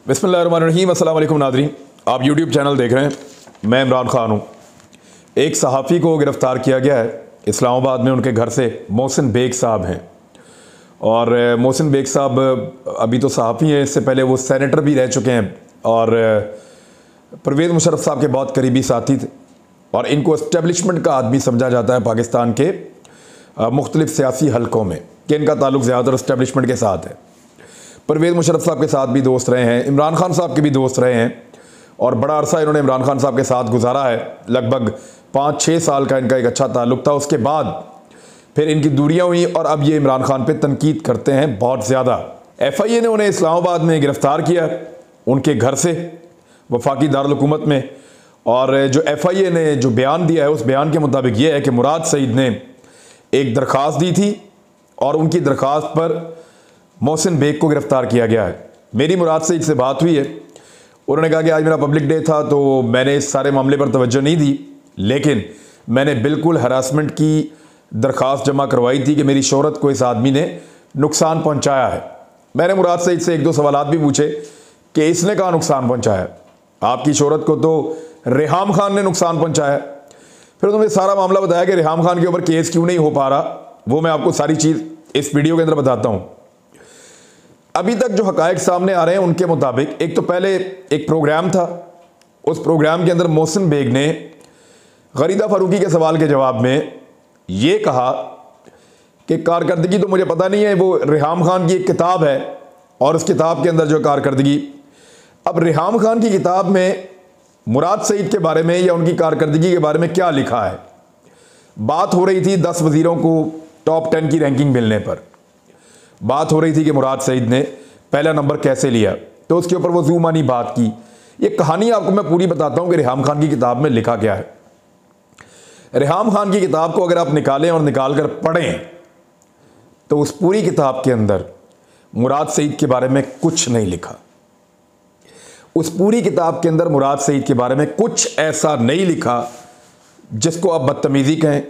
बिस्मिल्लाहिर्रहमानिर्रहीम। अस्सलाम वालेकुम नाज़रीन, आप यूट्यूब चैनल देख रहे हैं। मैं इमरान ख़ान हूँ। एक सहाफ़ी को गिरफ़्तार किया गया है इस्लामाबाद में। उनके घर से मोहसिन बेग साहब हैं और मोहसिन बेग साहब अभी तो सहाफ़ी हैं, इससे पहले वो सेनेटर भी रह चुके हैं और परवेज़ मुशर्रफ साहब के बहुत करीबी साथी थे और इनको इस्टेब्लिशमेंट का आदमी समझा जाता है पाकिस्तान के मुख्तलिफ़ सियासी हलकों में कि इनका ताल्लुक़ ज़्यादातर इस्टेब्लिशमेंट के साथ है। परवेज़ मुशर्रफ साहब के साथ भी दोस्त रहे हैं, इमरान खान साहब के भी दोस्त रहे हैं और बड़ा अरसा इन्होंने इमरान खान साहब के साथ गुजारा है। लगभग 5-6 साल का इनका एक अच्छा ताल्लुक़ था। उसके बाद फिर इनकी दूरियां हुई और अब ये इमरान खान पे तनकीद करते हैं बहुत ज़्यादा। FIA ने उन्हें इस्लामाबाद में गिरफ़्तार किया उनके घर से वफाकी दारुल हुकूमत में। और जो FIA ने जो बयान दिया है उस बयान के मुताबिक ये है कि मुराद सईद ने एक दरख्वास्त दी थी और उनकी दरख्वास्त पर मोहसिन बेग को गिरफ़्तार किया गया है। मेरी मुराद सईद से बात हुई है, उन्होंने कहा कि आज मेरा पब्लिक डे था तो मैंने इस सारे मामले पर तवज्जो नहीं दी, लेकिन मैंने बिल्कुल हरासमेंट की दरख्वास्त जमा करवाई थी कि मेरी शोहरत को इस आदमी ने नुकसान पहुंचाया है। मैंने मुराद सईद से 1-2 सवालात भी पूछे कि इसने कहाँ नुकसान पहुंचाया, आपकी शोहरत को तो रेहाम खान ने नुकसान पहुंचाया। फिर उन्होंने सारा मामला बताया कि रेहाम खान के ऊपर केस क्यों नहीं हो पा रहा, वो मैं आपको सारी चीज़ इस वीडियो के अंदर बताता हूँ। अभी तक जो हकायक सामने आ रहे हैं उनके मुताबिक, एक तो पहले एक प्रोग्राम था, उस प्रोग्राम के अंदर मोहसिन बेग ने गरीदा फारूकी के सवाल के जवाब में ये कहा कि कारकर्दगी तो मुझे पता नहीं है, वो रेहाम खान की एक किताब है और उस किताब के अंदर जो कारकर्दगी, अब रेहाम खान की किताब में मुराद सईद के बारे में या उनकी कारकर्दगी के बारे में क्या लिखा है। बात हो रही थी 10 वज़ीरों को टॉप 10 की रैंकिंग मिलने पर, बात हो रही थी कि मुराद सईद ने पहला नंबर कैसे लिया, तो उसके ऊपर वो ज़ूमानी बात की। ये कहानी आपको मैं पूरी बताता हूँ कि रेहाम खान की किताब में लिखा क्या है। रेहाम खान की किताब को अगर आप निकालें और निकाल कर पढ़ें तो उस पूरी किताब के अंदर मुराद सईद के बारे में कुछ नहीं लिखा। उस पूरी किताब के अंदर मुराद सईद के बारे में कुछ ऐसा नहीं लिखा जिसको आप बदतमीज़ी कहें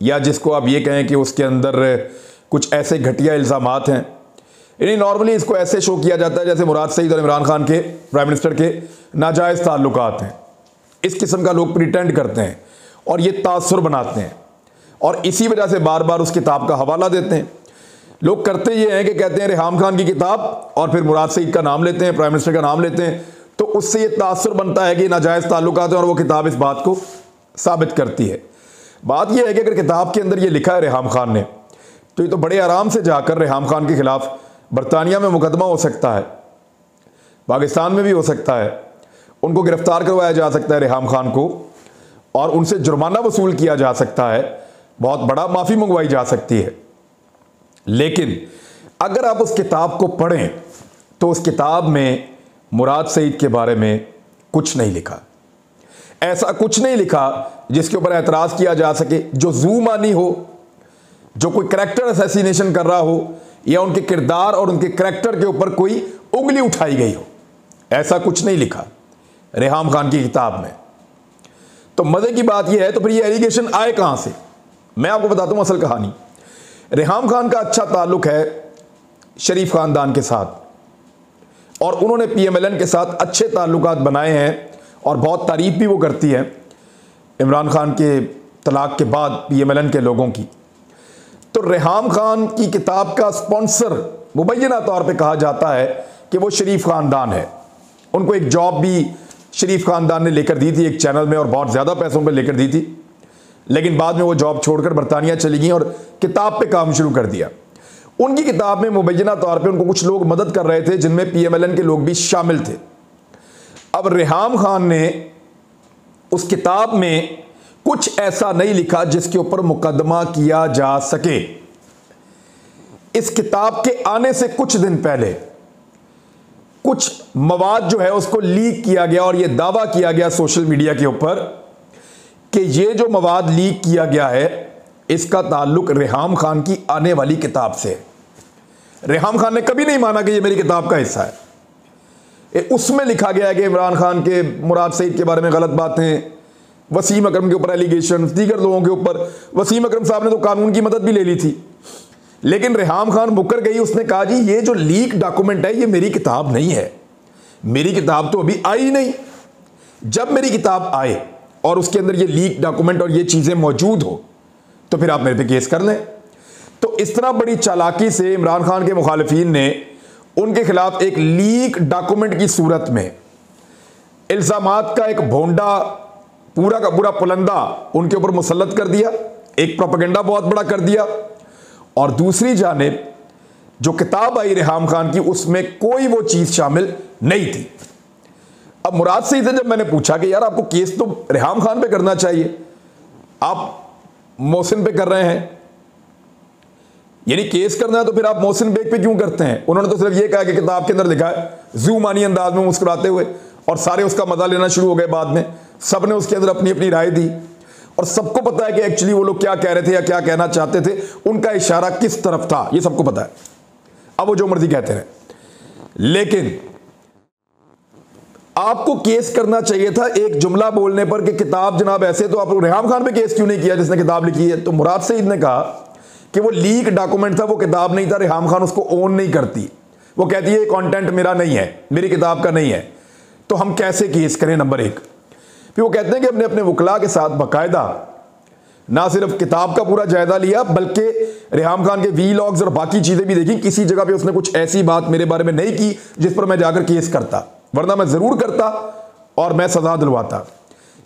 या जिसको आप ये कहें कि उसके अंदर कुछ ऐसे घटिया इल्ज़ामात हैं। यानी नॉर्मली इसको ऐसे शो किया जाता है जैसे मुराद सईद और इमरान खान के प्राइम मिनिस्टर के नाजायज़ ताल्लुकात हैं। इस किस्म का लोग प्रिटेंड करते हैं और ये तासुर बनाते हैं और इसी वजह से बार बार उस किताब का हवाला देते हैं। लोग करते ये हैं कि कहते हैं रेहाम खान की किताब और फिर मुराद सईद का नाम लेते हैं, प्राइम मिनिस्टर का नाम लेते हैं, तो उससे ये तासुर बनता है कि नाजायज़ ताल्लुकात हैं और वो किताब इस बात को साबित करती है। बात यह है कि अगर किताब के अंदर ये लिखा है रेहाम खान ने, तो ये तो बड़े आराम से जाकर रेहाम खान के खिलाफ बरतानिया में मुकदमा हो सकता है, पाकिस्तान में भी हो सकता है, उनको गिरफ्तार करवाया जा सकता है रेहाम खान को और उनसे जुर्माना वसूल किया जा सकता है, बहुत बड़ा माफ़ी मंगवाई जा सकती है। लेकिन अगर आप उस किताब को पढ़ें तो उस किताब में मुराद सईद के बारे में कुछ नहीं लिखा। ऐसा कुछ नहीं लिखा जिसके ऊपर एतराज़ किया जा सके, जो ज़ूमानी हो, जो कोई करैक्टर असैसिनेशन कर रहा हो या उनके किरदार और उनके करैक्टर के ऊपर कोई उंगली उठाई गई हो। ऐसा कुछ नहीं लिखा रेहाम खान की किताब में। तो मज़े की बात यह है, तो फिर ये एलिगेशन आए कहाँ से? मैं आपको बताता हूँ असल कहानी। रेहाम खान का अच्छा ताल्लुक़ है शरीफ ख़ानदान के साथ और उन्होंने PMLN के साथ अच्छे ताल्लुकात बनाए हैं और बहुत तारीफ़ भी वो करती है इमरान खान के तलाक़ के बाद PMLN के लोगों की। तो रेहाम खान की किताब का स्पॉन्सर मुबैना तौर पे कहा जाता है कि वो शरीफ ख़ानदान है। उनको एक जॉब भी शरीफ ख़ानदान ने लेकर दी थी एक चैनल में और बहुत ज़्यादा पैसों पे लेकर दी थी, लेकिन बाद में वो जॉब छोड़कर बरतानिया चली गई और किताब पे काम शुरू कर दिया। उनकी किताब में मुबैना तौर पे उनको कुछ लोग मदद कर रहे थे जिनमें PMLN के लोग भी शामिल थे। अब रेहाम खान ने उस किताब में कुछ ऐसा नहीं लिखा जिसके ऊपर मुकदमा किया जा सके। इस किताब के आने से कुछ दिन पहले कुछ मवाद जो है उसको लीक किया गया और यह दावा किया गया सोशल मीडिया के ऊपर कि ये जो मवाद लीक किया गया है इसका ताल्लुक रेहाम खान की आने वाली किताब से। रेहाम खान ने कभी नहीं माना कि ये मेरी किताब का हिस्सा है। उसमें लिखा गया है कि इमरान खान के मुराद सईद के बारे में गलत बातें, वसीम अकरम के ऊपर एलिगेशन, दीगर लोगों के ऊपर। वसीम अकरम साहब ने तो कानून की मदद भी ले ली थी, लेकिन रेहाम खान मुकर गई। उसने कहा जी ये जो लीक डॉक्यूमेंट है ये मेरी किताब नहीं है, मेरी किताब तो अभी आई नहीं। जब मेरी किताब आए और उसके अंदर ये लीक डॉक्यूमेंट और ये चीजें मौजूद हो तो फिर आप मेरे पे केस कर लें। तो इस तरह बड़ी चालाकी से इमरान खान के मुखालिफिन ने उनके खिलाफ एक लीक डॉक्यूमेंट की सूरत में इल्जामात का एक भोंडा, पूरा का पूरा पुलंदा उनके ऊपर मुसल्लत कर दिया, एक प्रोपेगेंडा बहुत बड़ा कर दिया। और दूसरी जानिब जो किताब आई रेहाम खान की, उसमें कोई वो चीज शामिल नहीं थी। अब मुराद सईद से जब मैंने पूछा कि यार आपको केस तो रेहाम खान पे करना चाहिए, आप मोहसिन पे कर रहे हैं, यानी केस करना है तो फिर आप मोहसिन बेग पे क्यों करते हैं? उन्होंने तो सिर्फ ये कहा कि किताब के अंदर लिखा है, ज़ूमानी अंदाज में मुस्कुराते हुए, और सारे उसका मजा लेना शुरू हो गए। बाद में सबने उसके अंदर अपनी अपनी राय दी और सबको पता है कि एक्चुअली वो लोग क्या कह रहे थे या क्या कहना चाहते थे, उनका इशारा किस तरफ था, ये सबको पता है। अब वो जो मर्जी कहते रहे, लेकिन आपको केस करना चाहिए था एक जुमला बोलने पर कि किताब जनाब ऐसे। तो आप रेहाम खान पे केस क्यों नहीं किया जिसने किताब लिखी है? तो मुराद सईद ने कहा कि वो लीक डॉक्यूमेंट था, वो किताब नहीं था, रेहाम खान उसको ओन नहीं करती, वो कहती है ये कंटेंट मेरा नहीं है, मेरी किताब का नहीं है, तो हम कैसे केस करें? नंबर एक। फिर वो कहते हैं कि अपने अपने वकला के साथ बाकायदा ना सिर्फ किताब का पूरा जायजा लिया बल्कि रेहाम खान के वीलॉग्स और बाकी चीजें भी देखी। किसी जगह पे उसने कुछ ऐसी बात मेरे बारे में नहीं की जिस पर मैं जाकर केस करता, वरना मैं जरूर करता और मैं सजा दिलवाता।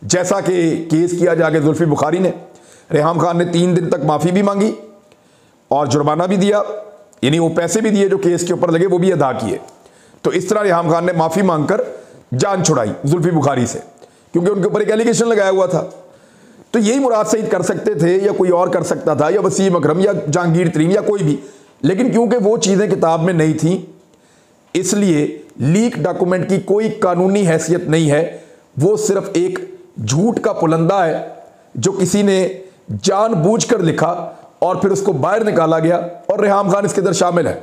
जैसा कि केस किया जाके जुल्फी बुखारी ने, रेहाम खान ने 3 दिन तक माफी भी मांगी और जुर्माना भी दिया, यानी वो पैसे भी दिए जो केस के ऊपर लगे वो भी अदा किए। तो इस तरह रेहाम खान ने माफी मांगकर जान छुड़ाई जुल्फी बुखारी से, क्योंकि उनके ऊपर एक एलिगेशन लगाया हुआ था। तो यही मुराद सईद कर सकते थे या कोई और कर सकता था, या वसीम अकरम या जहांगीर तरीन या कोई भी, लेकिन क्योंकि वो चीजें किताब में नहीं थी इसलिए लीक डॉक्यूमेंट की कोई कानूनी हैसियत नहीं है। वो सिर्फ एक झूठ का पुलंदा है जो किसी ने जानबूझकर लिखा और फिर उसको बाहर निकाला गया, और रेहाम खान इसके अंदर शामिल है।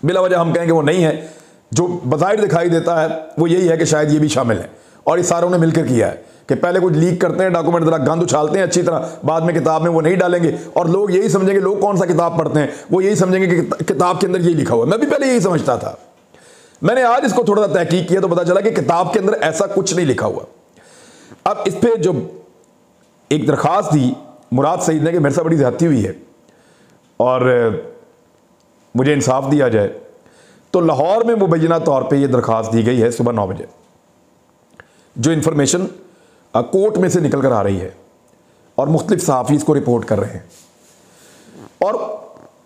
बिला वजह हम कहेंगे वो नहीं है, जो बज़ाहिर दिखाई देता है वो यही है कि शायद ये भी शामिल है, और इस सारों ने मिलकर किया है कि पहले कुछ लीक करते हैं डॉक्यूमेंट, जरा गंद उछालते हैं अच्छी तरह, बाद में किताब में वो नहीं डालेंगे और लोग यही समझेंगे, लोग कौन सा किताब पढ़ते हैं, वो यही समझेंगे कि किताब के अंदर ये लिखा हुआ है। मैं भी पहले यही समझता था, मैंने आज इसको थोड़ा सा तहकीक किया तो पता चला कि किताब के अंदर ऐसा कुछ नहीं लिखा हुआ। अब इस पर जो एक दरख्वास्त दी मुराद सईद ने कि मेरे साथ बड़ी ज्यादती हुई है और मुझे इंसाफ दिया जाए, तो लाहौर में मुबैना तौर पे ये दरख्वास्त दी गई है सुबह 9 बजे, जो इंफॉर्मेशन कोर्ट में से निकल कर आ रही है और मुख्तलिफ सहाफ़ी इसको रिपोर्ट कर रहे हैं। और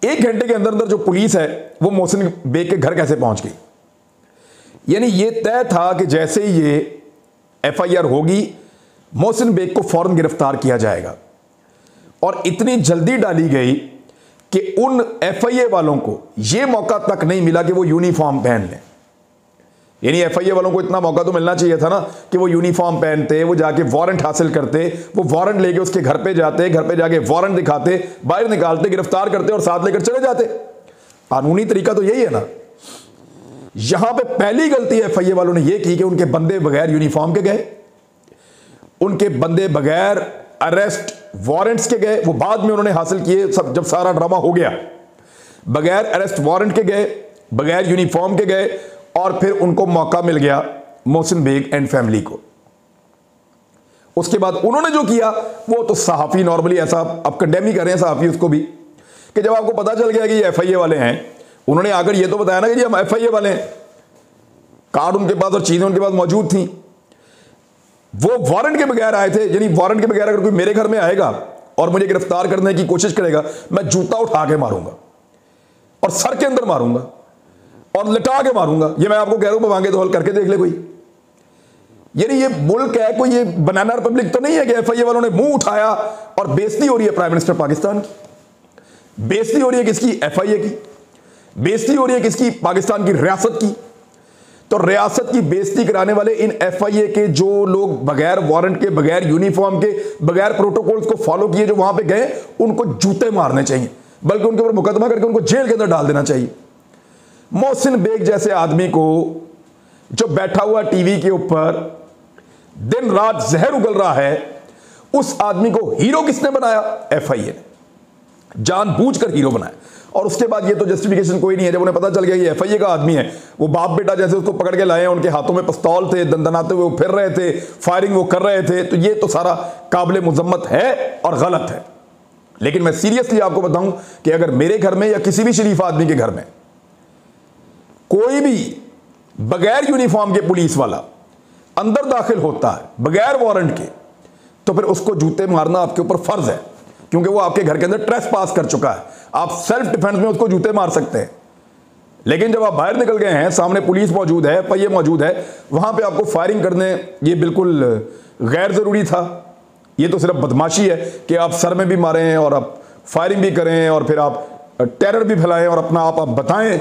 1 घंटे के अंदर अंदर जो पुलिस है वो मोहसिन बेग के घर कैसे पहुंच गई, यानी ये तय था कि जैसे ही ये FIR होगी मोहसिन बेग को फौरन गिरफ्तार किया जाएगा, और इतनी जल्दी डाली गई कि उन FIA वालों को यह मौका तक नहीं मिला कि वो यूनिफॉर्म पहन लें। यानी FIA वालों को इतना मौका तो मिलना चाहिए था ना कि वो यूनिफॉर्म पहनते, वो जाके वारंट हासिल करते, वो वारंट लेके उसके घर पे जाते, घर पे जाके वारंट दिखाते, बाहर निकालते, गिरफ्तार करते और साथ लेकर चले जाते। कानूनी तरीका तो यही है ना। यहां पे पहली गलती FIA वालों ने यह की कि उनके बंदे बगैर यूनिफॉर्म के गए, उनके बंदे बगैर अरेस्ट वारंट्स के गए, वो बाद में उन्होंने हासिल किए सब जब सारा ड्रामा हो गया। बगैर अरेस्ट वारंट के गए, बगैर यूनिफॉर्म के गए, और फिर उनको मौका मिल गया मोहसिन बेग एंड फैमिली को। उसके बाद उन्होंने जो किया वो तो सहाफ़ी नॉर्मली ऐसा अब कंडेम ही कर रहे हैं सहाफ़ी उसको भी, कि जब आपको पता चल गया कि ये FIA वाले हैं, उन्होंने आकर ये तो बताया ना कि जी हम FIA वाले हैं, कार्ड उनके पास और चीजें उनके पास मौजूद थी। वो वारंट के बगैर आए थे, यानी वारंट के बगैर अगर कोई मेरे घर में आएगा और मुझे गिरफ्तार करने की कोशिश करेगा, मैं जूता उठा के मारूंगा और सर के अंदर मारूंगा और लिटा के मारूंगा। ये मैं आपको कह रहा हूं, मांगे तो हल करके देख ले कोई। यानी ये मुल्क है कोई, ये बनाना रिपब्लिक तो नहीं है कि FIA वालों ने मुंह उठाया और बेइज्जती हो रही है प्राइम मिनिस्टर पाकिस्तान की। बेइज्जती हो रही है किसकी? FIA की। बेइज्जती हो रही है किसकी? पाकिस्तान की रियासत की। तो रियासत की बेइज्जती कराने वाले इन FIA के जो लोग बगैर वारंट के, बगैर यूनिफॉर्म के, बगैर प्रोटोकॉल्स को फॉलो किए जो वहां पे गए, उनको जूते मारने चाहिए, बल्कि उनके ऊपर मुकदमा करके उनको जेल के अंदर डाल देना चाहिए। मोहसिन बेग जैसे आदमी को जो बैठा हुआ टीवी के ऊपर दिन रात जहर उगल रहा है, उस आदमी को हीरो किसने बनाया? FIA ने जानबूझकर हीरो बनाया। और उसके बाद ये तो जस्टिफिकेशन कोई नहीं है, जब उन्हें पता चल गया ये FIA का आदमी है, वो बाप बेटा जैसे उसको पकड़ के लाए हैं, उनके हाथों में पिस्तौल थे, दंदनाते हुए वो फिर रहे थे, फायरिंग वो कर रहे थे, तो ये तो सारा काबिल मुजम्मत है और गलत है। लेकिन मैं सीरियसली आपको बताऊं कि अगर मेरे घर में या किसी भी शरीफ आदमी के घर में कोई भी बगैर यूनिफॉर्म के पुलिस वाला अंदर दाखिल होता है बगैर वारंट के, तो फिर उसको जूते मारना आपके ऊपर फर्ज है, क्योंकि वो आपके घर के अंदर ट्रेस पास कर चुका है। आप सेल्फ डिफेंस में उसको जूते मार सकते हैं, लेकिन जब आप बाहर निकल गए हैं, सामने पुलिस मौजूद है, FIA मौजूद है, वहां पे आपको फायरिंग करने ये बिल्कुल गैर जरूरी था। ये तो सिर्फ बदमाशी है कि आप सर में भी मारें और आप फायरिंग भी करें और फिर आप टेरर भी फैलाएं और अपना आप बताएं।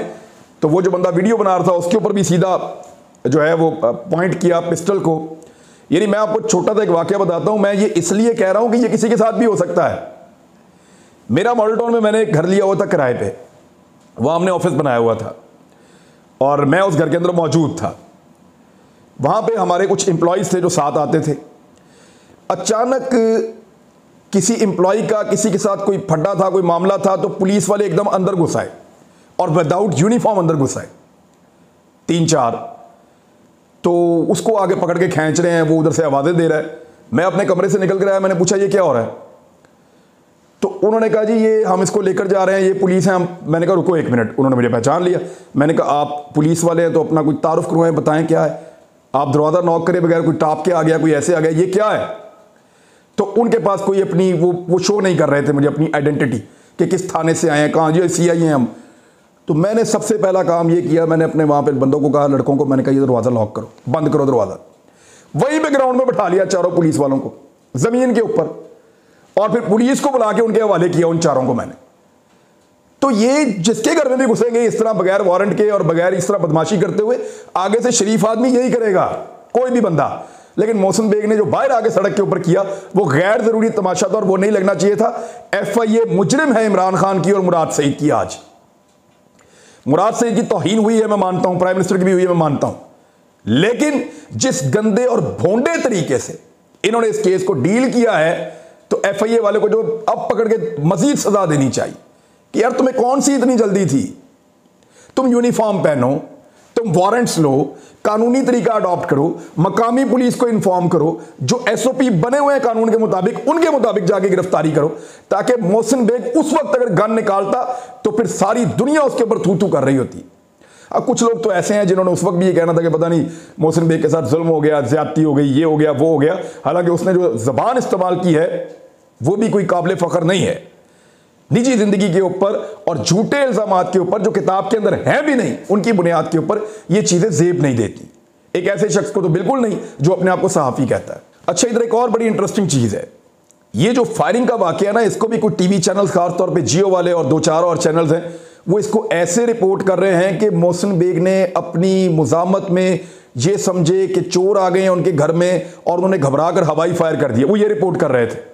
तो वो जो बंदा वीडियो बना रहा था उसके ऊपर भी सीधा जो है वो पॉइंट किया पिस्टल को। यानी मैं आपको छोटा सा एक वाकया बताता हूं, मैं ये इसलिए कह रहा हूं कि ये किसी के साथ भी हो सकता है। मेरा मॉडल टाउन में मैंने एक घर लिया हुआ था किराए पे, वहां हमने ऑफिस बनाया हुआ था और मैं उस घर के अंदर मौजूद था। वहां पे हमारे कुछ एम्प्लॉयज थे जो साथ आते थे। अचानक किसी एम्प्लॉय का किसी के साथ कोई फड्डा था, कोई मामला था, तो पुलिस वाले एकदम अंदर घुस आए और विदाउट यूनिफॉर्म अंदर घुस आए 3-4। तो उसको आगे पकड़ के खींच रहे हैं, वो उधर से आवाजें दे रहा है। मैं अपने कमरे से निकल कर आया, मैंने पूछा ये क्या हो रहा है? तो उन्होंने कहा जी ये हम इसको लेकर जा रहे हैं, ये पुलिस है। हम मैंने कहा रुको 1 मिनट। उन्होंने मुझे पहचान लिया। मैंने कहा आप पुलिस वाले हैं तो अपना कोई तारुफ करवाएं, बताएं क्या है। आप दरवाज़ा नॉक करे बगैर कोई टाप के आ गया, कोई ऐसे आ गया, ये क्या है? तो उनके पास कोई अपनी वो शो नहीं कर रहे थे मुझे अपनी आइडेंटिटी कि किस थाने से आए हैं, कहाँ जी CI हैं हम। तो मैंने सबसे पहला काम ये किया, मैंने अपने वहाँ पे बंदों को कहा, लड़कों को मैंने कहा ये दरवाज़ा लॉक करो, बंद करो दरवाज़ा। वहीं पे ग्राउंड में बैठा लिया चारों पुलिस वालों को ज़मीन के ऊपर, और फिर पुलिस को बुला के उनके हवाले किया उन चारों को मैंने। तो ये जिसके घर में भी घुसेंगे इस तरह बगैर वारंट के और बगैर इस तरह बदमाशी करते हुए, आगे से शरीफ आदमी यही करेगा, कोई भी बंदा। लेकिन मोहसिन बेग ने जो बाहर आके सड़क के ऊपर किया वो गैर जरूरी तमाशा था और वो नहीं लगना चाहिए था। FIA मुजरिम है इमरान खान की और मुराद सईद की। आज मुराद सईद की तौहीन हुई है मैं मानता हूं, प्राइम मिनिस्टर की भी हुई है मैं मानता हूं, लेकिन जिस गंदे और भोंडे तरीके से इन्होंने इस केस को डील किया है, तो FIA वाले को जो अब पकड़ के मजीद सजा देनी चाहिए कि यार तुम्हें कौन सी इतनी जल्दी थी? तुम यूनिफॉर्म पहनो, तुम वारंट्स लो, कानूनी तरीका अडॉप्ट करो, मकामी पुलिस को इन्फॉर्म करो, जो SOP बने हुए हैं कानून के मुताबिक उनके मुताबिक जाके गिरफ्तारी करो, ताकि मोहसिन बेग उस वक्त अगर गन निकालता तो फिर सारी दुनिया उसके ऊपर थू थू कर रही होती। अब कुछ लोग तो ऐसे हैं जिन्होंने उस वक्त भी ये कहना था कि पता नहीं मोहसिन बेग के साथ जुल्म हो गया, ज्यादती हो गई, ये हो गया, वो हो गया। हालांकि उसने जो जबान इस्तेमाल की है वो भी कोई काबिल फख्र नहीं है निजी जिंदगी के ऊपर और झूठे इल्जामात के ऊपर जो किताब के अंदर है भी नहीं, उनकी बुनियाद के ऊपर ये चीजें जेब नहीं देती एक ऐसे शख्स को, तो बिल्कुल नहीं जो अपने आप को सहाफी कहता है। अच्छा, इधर एक और बड़ी इंटरेस्टिंग चीज है, ये जो फायरिंग का वाकया ना, इसको भी कुछ टीवी चैनल्स, खासतौर पे जियो वाले और 2-4 और चैनल्स हैं, वो इसको ऐसे रिपोर्ट कर रहे हैं कि मोहसिन बेग ने अपनी मुजामत में ये समझे कि चोर आ गए हैं उनके घर में और उन्होंने घबरा कर हवाई फायर कर दिया। वो ये रिपोर्ट कर रहे थे,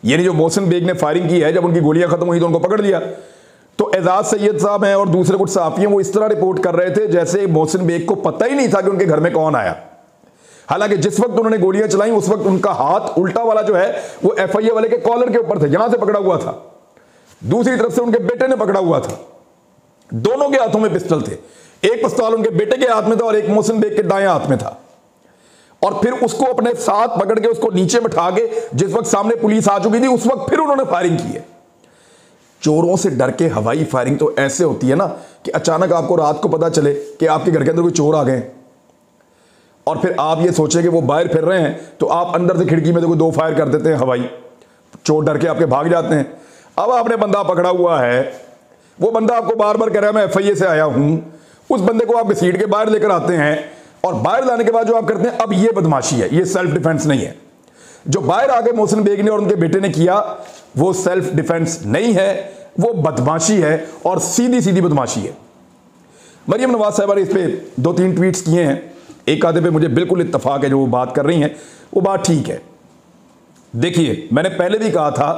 यानी जो मोहसिन बेग ने फायरिंग की है, जब उनकी गोलियां खत्म हुई तो उनको पकड़ लिया। तो एजाज सैयद साहब हैं और दूसरे कुछ सहाफी हैं, वो इस तरह रिपोर्ट कर रहे थे जैसे मोहसिन बेग को पता ही नहीं था कि उनके घर में कौन आया। हालांकि जिस वक्त उन्होंने गोलियां चलाई उस वक्त उनका हाथ उल्टा वाला जो है वो FIA वाले के कॉलर के ऊपर था, यहां से पकड़ा हुआ था, दूसरी तरफ से उनके बेटे ने पकड़ा हुआ था। दोनों के हाथों में पिस्टल थे, एक पिस्तौल उनके बेटे के हाथ में था और एक मोहसिन बेग के दाएं हाथ में था। और फिर उसको अपने साथ पकड़ के उसको नीचे बिठा के जिस वक्त सामने पुलिस आ चुकी थी उस वक्त फिर उन्होंने फायरिंग की है। चोरों से डर के हवाई फायरिंग तो ऐसे होती है ना कि अचानक आपको रात को पता चले कि आपके घर के अंदर कोई चोर आ गए और फिर आप ये सोचे कि वो बाहर फिर रहे हैं, तो आप अंदर से खिड़की में देखो 2 फायर कर देते हैं हवाई, चोर डर के आपके भाग जाते हैं। अब आपने बंदा पकड़ा हुआ है, वो बंदा आपको बार बार कह रहा है मैं FIA से आया हूं, उस बंदे को आप घसीट के बाहर लेकर आते हैं और बाहर लाने के बाद जो आप करते हैं, अब ये बदमाशी है, ये सेल्फ डिफेंस नहीं है। जो बाहर आगे मोहसिन बेग ने और उनके बेटे ने किया वो सेल्फ डिफेंस नहीं है, वो बदमाशी है और सीधी सीधी बदमाशी है। मरियम नवाज साहबा ने इस पे 2-3 ट्वीट्स किए हैं, एक आधे पे मुझे बिल्कुल इत्तफाक है, जो वो बात कर रही हैं वो बात ठीक है। देखिए, मैंने पहले भी कहा था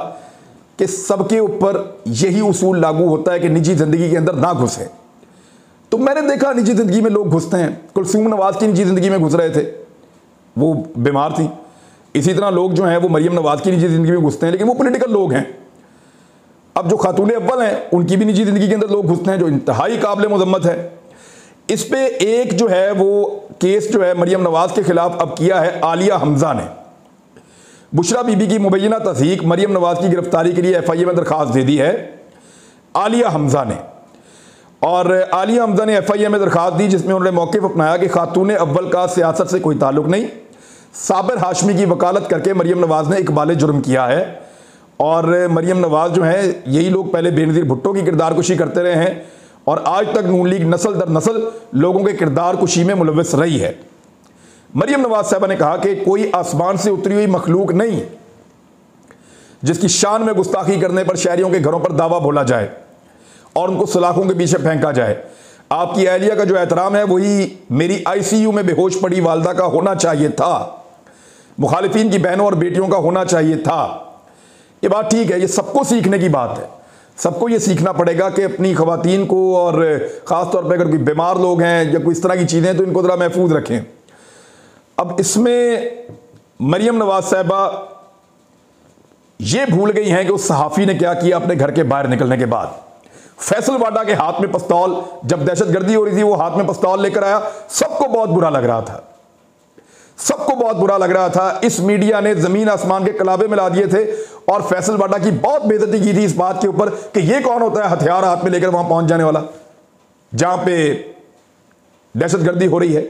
कि सबके ऊपर यही उसूल लागू होता है कि निजी जिंदगी के अंदर ना घुसे। तो मैंने देखा निजी जिंदगी में लोग घुसते हैं, कुलसूम नवाज की निजी जिंदगी में घुस रहे थे, वो बीमार थी। इसी तरह लोग जो हैं वो मरियम नवाज की निजी जिंदगी में घुसते हैं, लेकिन वो पॉलिटिकल लोग हैं। अब जो खातून अव्वल हैं उनकी भी निजी ज़िंदगी के अंदर लोग घुसते हैं, जो इंतहाई काबिल मजम्मत है। इस पे एक जो है वो केस जो है मरियम नवाज के खिलाफ अब किया है आलिया हमजा ने। बुशरा बीबी की मुबैना तस्दीक मरियम नवाज की गिरफ्तारी के लिए FIA में दरखास्त दे दी है आलिया हमजा ने। और आलिया हमजा ने FIA में दरखास्त दी जिसमें उन्होंने मौक़िफ़ अपनाया कि खातून अव्वल का सियासत से कोई ताल्लुक़ नहीं, साबिर हाशमी की वकालत करके मरियम नवाज ने इकबाल जुर्म किया है। और मरियम नवाज जो है यही लोग पहले बेनज़ीर भुट्टो की किरदार कुशी करते रहे हैं और आज तक नून लीग नस्ल दर नस्ल लोगों के किरदार कुशी में मुलव्वस रही है। मरियम नवाज साहबा ने कहा कि कोई आसमान से उतरी हुई मखलूक नहीं जिसकी शान में गुस्ताखी करने पर शहरियों के घरों पर दावा बोला जाए और उनको सलाखों के पीछे फेंका जाए। आपकी अहलिया का जो एहतराम है वही मेरी ICU में बेहोश पड़ी वालदा का होना चाहिए था, मुखालिफिन की बहनों और बेटियों का होना चाहिए था। ये बात ठीक है, ये सबको सीखने की बात है। सबको ये सीखना पड़ेगा कि अपनी खवातीन को, और ख़ास तौर पर अगर कोई बीमार लोग हैं या कोई इस तरह की चीज़ें, तो इनको ज़रा महफूज रखें। अब इसमें मरियम नवाज साहबा ये भूल गई हैं कि उस सहाफ़ी ने क्या किया अपने घर के बाहर निकलने के बाद। फैसल वाडा के हाथ में पिस्तौल, जब दहशतगर्दी हो रही थी वो हाथ में पिस्तौल लेकर आया, सबको बहुत बुरा लग रहा था, सबको बहुत बुरा लग रहा था। इस मीडिया ने ज़मीन आसमान के कलाबे मिला दिए थे और फैसल वाडा की बहुत बेइज्जती की थी इस बात के ऊपर कि ये कौन होता है हथियार हाथ में लेकर वहां पहुंच जाने वाला जहां पे दहशतगर्दी हो रही है।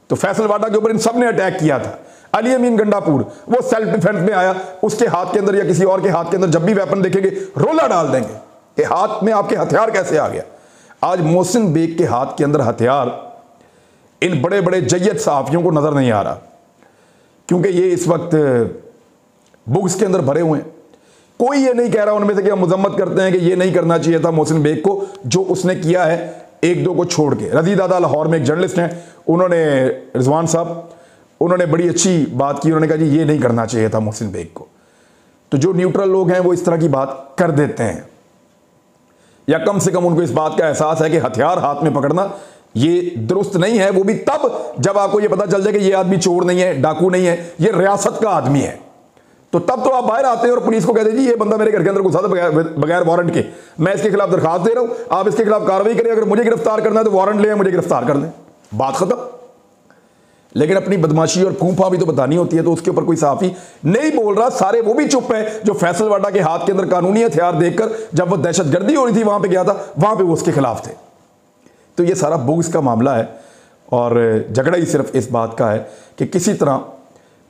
तो फैसल वाडा के ऊपर इन सब ने अटैक किया था। अली अमीन गंडापुर वो सेल्फ डिफेंस में आया, उसके हाथ के अंदर या किसी और के हाथ के अंदर जब भी वेपन देखेंगे रोला डाल देंगे कि हाथ में आपके हथियार कैसे आ गया। आज मोहसिन बेग के हाथ के अंदर हथियार इन बड़े बड़े जय्यद सहाफ़ियों को नजर नहीं आ रहा, क्योंकि ये इस वक्त बुक्स के अंदर भरे हुए हैं। कोई ये नहीं कह रहा उनमें से कि हम मजम्मत करते हैं कि ये नहीं करना चाहिए था मोहसिन बेग को, जो उसने किया है एक दो को छोड़ के। रजी दादा लाहौर में एक जर्नलिस्ट हैं, उन्होंने, रिजवान साहब, उन्होंने बड़ी अच्छी बात की। उन्होंने कहा जी ये नहीं करना चाहिए था मोहसिन बेग को। तो जो न्यूट्रल लोग हैं वो इस तरह की बात कर देते हैं, या कम से कम उनको इस बात का एहसास है कि हथियार हाथ में पकड़ना ये दुरुस्त नहीं है। वो भी तब जब आपको ये पता चल जाए कि ये आदमी चोर नहीं है, डाकू नहीं है, ये रियासत का आदमी है, तो तब तो आप बाहर आते हैं और पुलिस को कहते हैं जी ये बंदा मेरे घर के अंदर घुसा था बगैर वारंट के, मैं इसके खिलाफ दरखास्त दे रहा हूं, आप इसके खिलाफ कार्रवाई करें, अगर मुझे गिरफ्तार करना है तो वारंट ले, मुझे गिरफ्तार कर दें, बात खत्म। लेकिन अपनी बदमाशी और फूंफा भी तो बतानी होती है, तो उसके ऊपर कोई सहाफ़ी नहीं बोल रहा। सारे वो भी चुप है जो फैसल वाडा के हाथ के अंदर कानूनी हथियार देखकर जब वो दहशतगर्दी हो रही थी वहां पे गया था, वहां पे वो उसके खिलाफ थे। तो ये सारा बुग्स का मामला है और झगड़ा ही सिर्फ इस बात का है कि किसी तरह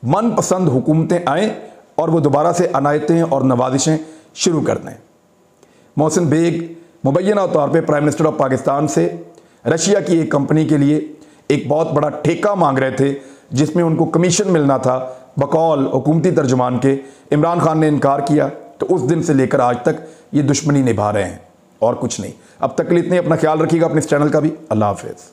मनपसंद हुकूमतें आएँ और वो दोबारा से अनायतें और नवाजिशें शुरू कर दें। मोहसिन बेग मुबैना तौर पे प्राइम मिनिस्टर ऑफ पाकिस्तान से रशिया की एक कंपनी के लिए एक बहुत बड़ा ठेका मांग रहे थे जिसमें उनको कमीशन मिलना था बकौल हुकूमती तर्जुमान के। इमरान खान ने इनकार किया, तो उस दिन से लेकर आज तक ये दुश्मनी निभा रहे हैं और कुछ नहीं। अब तक के लिए इतने, अपना ख्याल रखिएगा, अपने इस चैनल का भी। अल्लाह हाफिज़।